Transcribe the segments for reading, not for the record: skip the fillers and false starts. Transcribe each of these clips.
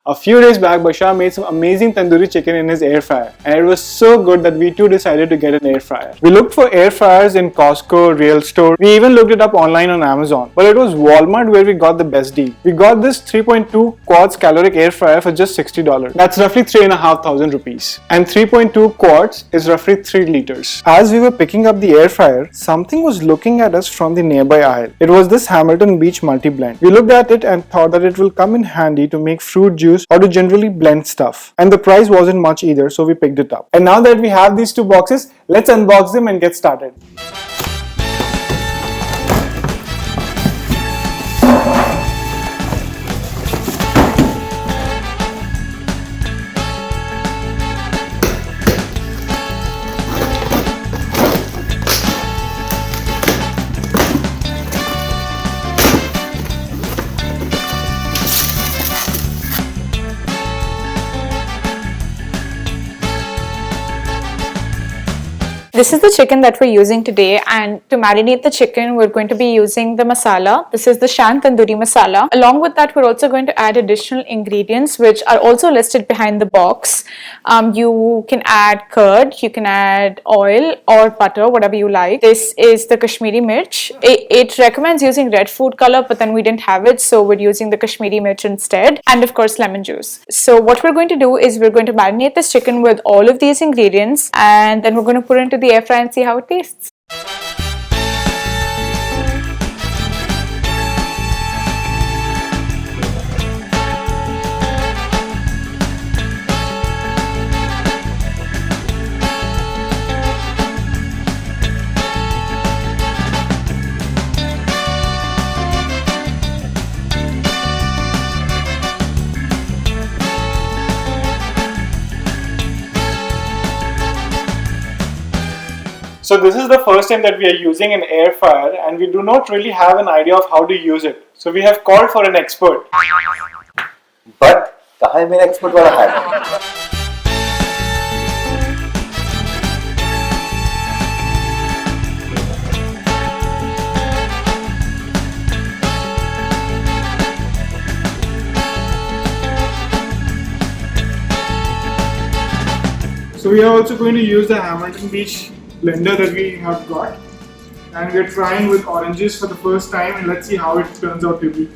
A few days back, Bashshar made some amazing tandoori chicken in his air fryer, and it was so good that we too decided to get an air fryer. We looked for air fryers in Costco, Real Store. We even looked it up online on Amazon, but it was Walmart where we got the best deal. We got this 3.2 quarts Kalorik air fryer for just $60. That's roughly 3,500 rupees, and 3.2 quarts is roughly 3 liters. As we were picking up the air fryer, something was looking at us from the nearby aisle. It was this Hamilton Beach multi-blend. We looked at it and thought that it will come in handy to make fruit juice or to generally blend stuff. And the price wasn't much either, so we picked it up. And now that we have these two boxes, let's unbox them and get started. This is the chicken that we're using today, and to marinate the chicken we're going to be using the masala. This is the Shan Tandoori masala. Along with that, we're also going to add additional ingredients which are also listed behind the box. You can add curd, you can add oil or butter, whatever you like. This is the Kashmiri mirch. It recommends using red food color, but then we didn't have it, so we're using the Kashmiri mirch instead. And of course lemon juice. So what we're going to do is we're going to marinate this chicken with all of these ingredients, and then we're going to put it into the air fryer and see how it tastes. So this is the first time that we are using an air fryer, and we do not really have an idea of how to use it. So we have called for an expert. But कहाँ है मेरा expert वाला hat? So we are also going to use the Hamilton Beach blender that we have got, and we are trying with oranges for the first time, and let's see how it turns out to be.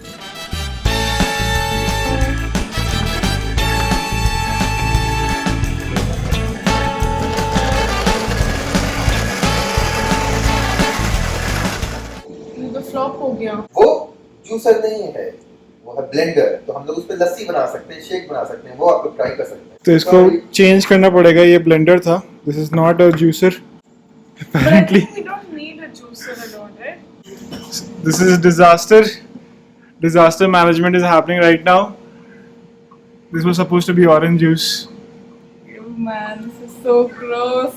तो flop हो गया। वो juicer नहीं है, वो है blender. तो हम लोग उस पे लस्सी बना सकते हैं, शेक बना सकते हैं, वो आप लोग ट्राई कर सकते हैं। तो इसको चेंज करना पड़ेगा, ये ब्लेंडर था। This is not a juicer. Apparently. We don't need a juicer alone, right? This is a disaster. Disaster management is happening right now. This was supposed to be orange juice. Oh man, this is so gross.